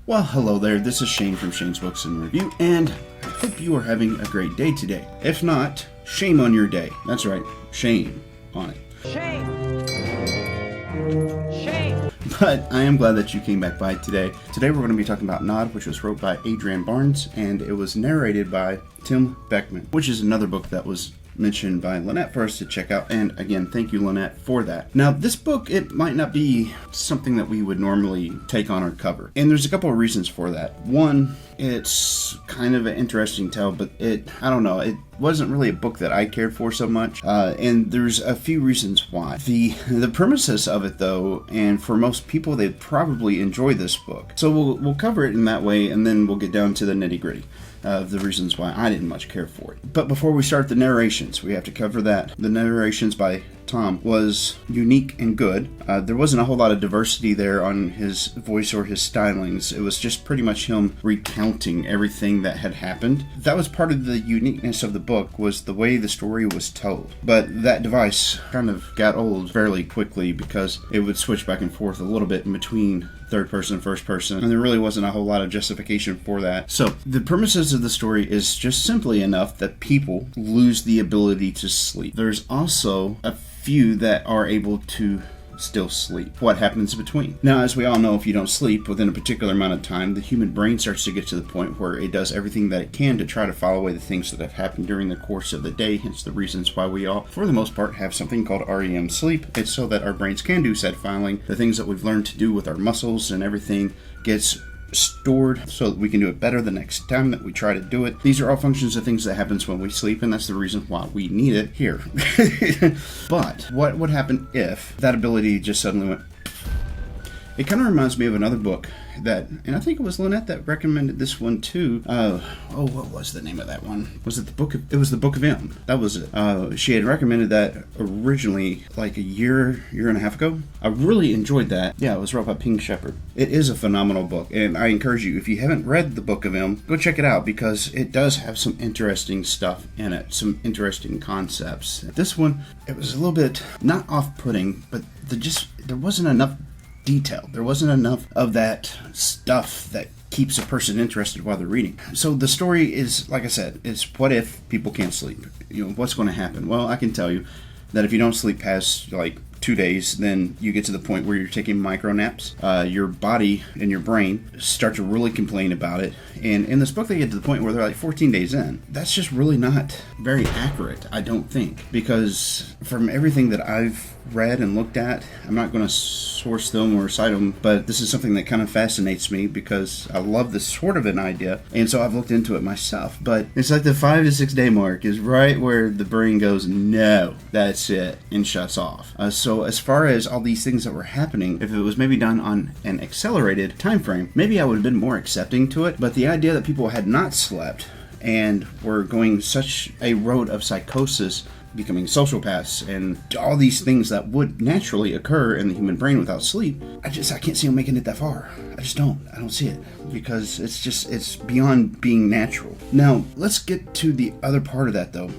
Well, hello there, this is Shane from Shane's Books and Review, and I hope you are having a great day today. If not, shame on your day. That's right, shame on it. Shame! Shame! But I am glad that you came back by today. Today we're going to be talking about Nod, which was wrote by Adrian Barnes, and it was narrated by Tim Beckman, which is another book that was mentioned by Lynette for us to check out, and again, thank you, Lynette, for that. Now, this book, it might not be something that we would normally take on our cover, and there's a couple of reasons for that. One, it's kind of an interesting tale, but I don't know, it wasn't really a book that I cared for so much, and there's a few reasons why. The premises of it, though, and for most people, they'd probably enjoy this book. So we'll cover it in that way, and then we'll get down to the nitty-gritty of the reasons why I didn't much care for it. But before we start the narrations, we have to cover that. The narrations by Tom was unique and good. There wasn't a whole lot of diversity there on his voice or his stylings. It was just pretty much him recounting everything that had happened. That was part of the uniqueness of the book, was the way the story was told. But that device kind of got old fairly quickly because it would switch back and forth a little bit in between third person and first person, and there really wasn't a whole lot of justification for that. So the premises of the story is just simply enough that people lose the ability to sleep. There's also a few that are able to still sleep. What happens between? Now, as we all know, if you don't sleep within a particular amount of time, the human brain starts to get to the point where it does everything that it can to try to file away the things that have happened during the course of the day, hence the reasons why we all, for the most part, have something called REM sleep. It's so that our brains can do said filing. The things that we've learned to do with our muscles and everything gets stored so that we can do it better the next time that we try to do it. These are all functions of things that happens when we sleep, and that's the reason why we need it here. But what would happen if that ability just suddenly went? It kind of reminds me of another book that, and I think it was Lynette that recommended this one too. What was the name of that one? Was it the book of? It was the Book of M. That was it. She had recommended that originally, like a year and a half ago. I really enjoyed that. Yeah, it was wrote by Pink Shepherd. It is a phenomenal book, and I encourage you, if you haven't read the Book of M, go check it out because it does have some interesting stuff in it, some interesting concepts. This one, it was a little bit not off-putting, but there wasn't enough detail. There wasn't enough of that stuff that keeps a person interested while they're reading. So the story is, like I said, is what if people can't sleep? What's going to happen? Well, I can tell you that if you don't sleep past 2 days, then you get to the point where you're taking micro naps. Your body and your brain start to really complain about it. And in this book, they get to the point where they're 14 days in. That's just really not very accurate, I don't think. Because from everything that I've read and looked at, I'm not going to source them or cite them, but this is something that kind of fascinates me because I love this sort of an idea, and so I've looked into it myself. But it's like the 5 to 6 day mark is right where the brain goes, no, that's it, and shuts off. So as far as all these things that were happening, if it was maybe done on an accelerated time frame, maybe I would have been more accepting to it. But the idea that people had not slept and were going such a road of psychosis, becoming sociopaths, and all these things that would naturally occur in the human brain without sleep, I can't see them making it that far. I don't see it, because it's beyond being natural. Now, let's get to the other part of that, though.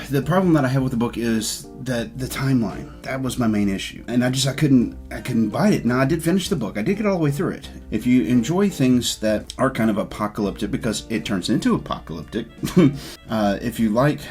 The problem that I have with the book is that the timeline, that was my main issue. And I couldn't bite it. Now, I did finish the book. I did get all the way through it. If you enjoy things that are kind of apocalyptic, because it turns into apocalyptic, if you like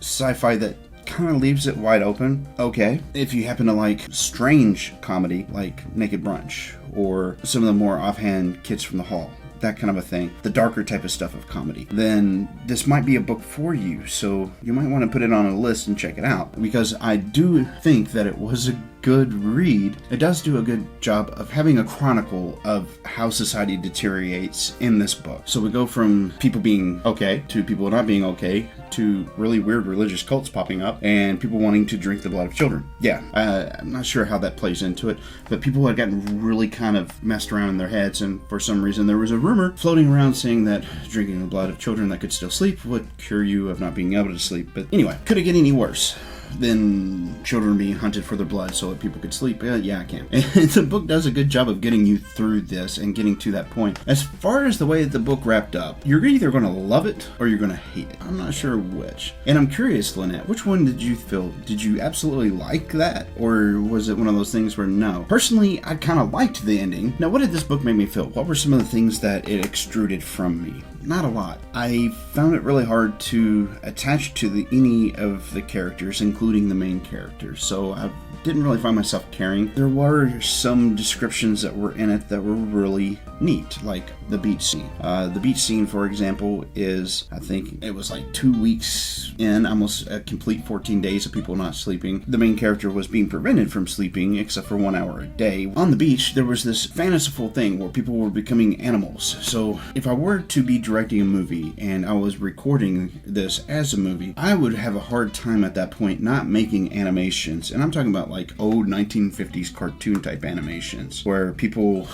sci-fi that kind of leaves it wide open, okay. If you happen to like strange comedy, like Naked Brunch, or some of the more offhand Kids from the Hall, that kind of a thing, the darker type of stuff of comedy, then this might be a book for you. So you might want to put it on a list and check it out, because I do think that it was a good read. It does do a good job of having a chronicle of how society deteriorates in this book. So we go from people being okay to people not being okay to really weird religious cults popping up and people wanting to drink the blood of children. Yeah, I'm not sure how that plays into it, but people had gotten really kind of messed around in their heads, and for some reason there was a rumor floating around saying that drinking the blood of children that could still sleep would cure you of not being able to sleep. But anyway, could it get any worse? then children being hunted for their blood so that people could sleep. Yeah, I can. And the book does a good job of getting you through this and getting to that point. As far as the way that the book wrapped up, you're either going to love it or you're going to hate it. I'm not sure which. And I'm curious, Lynette, which one did you feel? Did you absolutely like that? Or was it one of those things where no? Personally, I kind of liked the ending. Now, what did this book make me feel? What were some of the things that it extruded from me? Not a lot. I found it really hard to attach to any of the characters, including the main characters. So I didn't really find myself caring. There were some descriptions that were in it that were really neat, like the beach scene. The beach scene, for example, is, I think it was like 2 weeks in, almost a complete 14 days of people not sleeping. The main character was being prevented from sleeping except for 1 hour a day. On the beach, there was this fanciful thing where people were becoming animals. So if I were to be directing a movie and I was recording this as a movie, I would have a hard time at that point not making animations. And I'm talking about like old 1950s cartoon type animations where people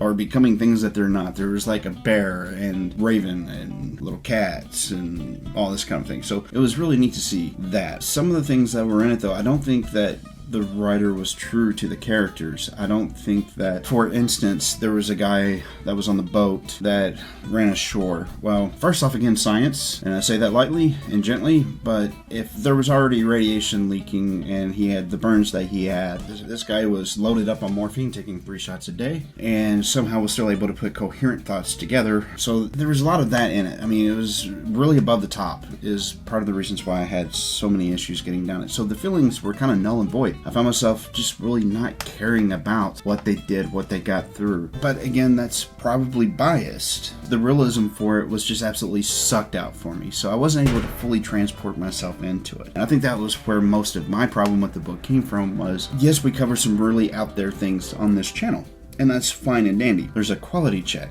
are becoming things that they're not. There was like a bear and raven and little cats and all this kind of thing. So it was really neat to see that. Some of the things that were in it, though, I don't think that the writer was true to the characters. I don't think that, for instance, there was a guy that was on the boat that ran ashore. Well, first off, again, science, and I say that lightly and gently, but if there was already radiation leaking and he had the burns that he had, this guy was loaded up on morphine, taking 3 shots a day, and somehow was still able to put coherent thoughts together. So there was a lot of that in it. I mean, it was really above the top, is part of the reasons why I had so many issues getting down it. So the feelings were kind of null and void. I found myself just really not caring about what they did, what they got through. But again, that's probably biased. The realism for it was just absolutely sucked out for me, so I wasn't able to fully transport myself into it. And I think that was where most of my problem with the book came from was, yes, we cover some really out there things on this channel, and that's fine and dandy. There's a quality check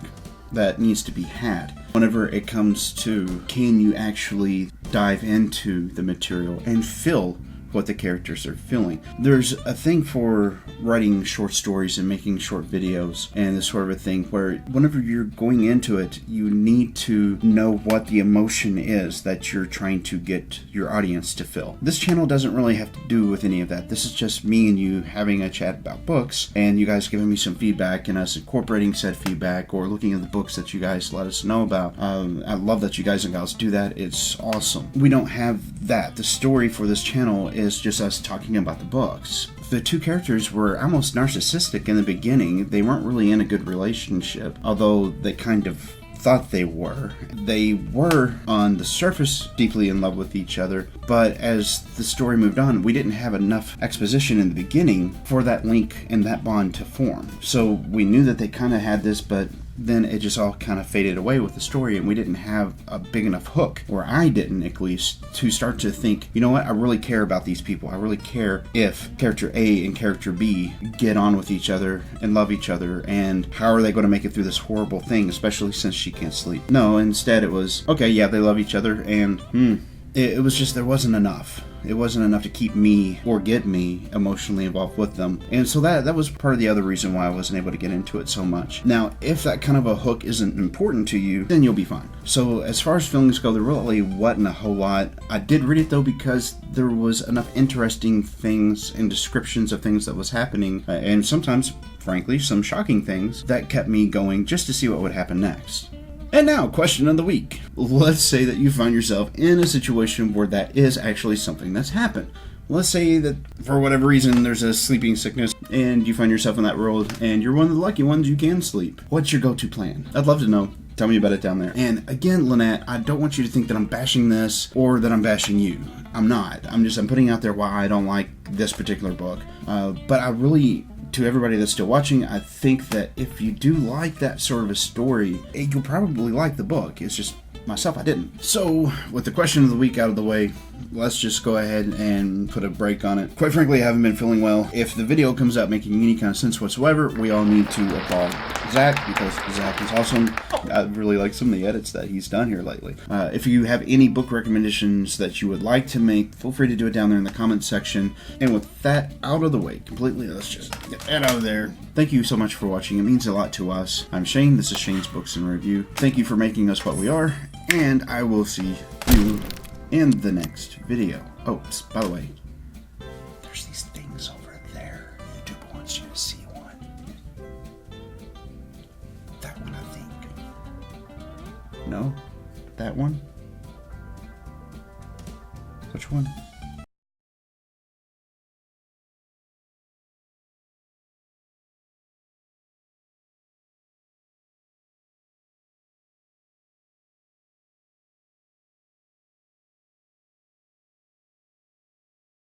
that needs to be had whenever it comes to, can you actually dive into the material and feel what the characters are feeling. There's a thing for writing short stories and making short videos and this sort of a thing where whenever you're going into it, you need to know what the emotion is that you're trying to get your audience to feel. This channel doesn't really have to do with any of that. This is just me and you having a chat about books and you guys giving me some feedback and us incorporating said feedback or looking at the books that you guys let us know about. I love that you guys and gals do that. It's awesome. We don't have that. The story for this channel is just us talking about the books. The two characters were almost narcissistic in the beginning. They weren't really in a good relationship, although they kind of thought they were. They were, on the surface, deeply in love with each other, but as the story moved on, we didn't have enough exposition in the beginning for that link and that bond to form. So we knew that they kind of had this, but then it just all kind of faded away with the story, and we didn't have a big enough hook, or I didn't at least, to start to think, you know what, I really care about these people. I really care if character A and character B get on with each other and love each other, and how are they going to make it through this horrible thing, especially since she can't sleep. No, instead it was, okay, yeah, they love each other, and it was just, there wasn't enough. It wasn't enough to keep me or get me emotionally involved with them. And so that was part of the other reason why I wasn't able to get into it so much. Now, if that kind of a hook isn't important to you, then you'll be fine. So as far as feelings go, there really wasn't a whole lot. I did read it though because there was enough interesting things and descriptions of things that was happening, and sometimes, frankly, some shocking things that kept me going just to see what would happen next. And now, question of the week. Let's say that you find yourself in a situation where that is actually something that's happened. Let's say that for whatever reason there's a sleeping sickness and you find yourself in that world and you're one of the lucky ones you can sleep. What's your go-to plan? I'd love to know. Tell me about it down there. And again, Lynette, I don't want you to think that I'm bashing this or that I'm bashing you. I'm not. I'm putting out there why I don't like this particular book. But I really, to everybody that's still watching, I think that if you do like that sort of a story, you'll probably like the book. It's just myself, I didn't. So, with the question of the week out of the way, let's just go ahead and put a break on it. Quite frankly, I haven't been feeling well. If the video comes out making any kind of sense whatsoever, we all need to applaud Zach, because Zach is awesome. I really like some of the edits that he's done here lately. If you have any book recommendations that you would like to make, feel free to do it down there in the comments section. And with that out of the way completely, let's just get that out of there. Thank you so much for watching. It means a lot to us. I'm Shane. This is Shane's Books and Review. Thank you for making us what we are, and I will see you in the next video. Oh, by the way, there's these things over there. YouTube wants you to see one. That one, I think. No? That one? Which one?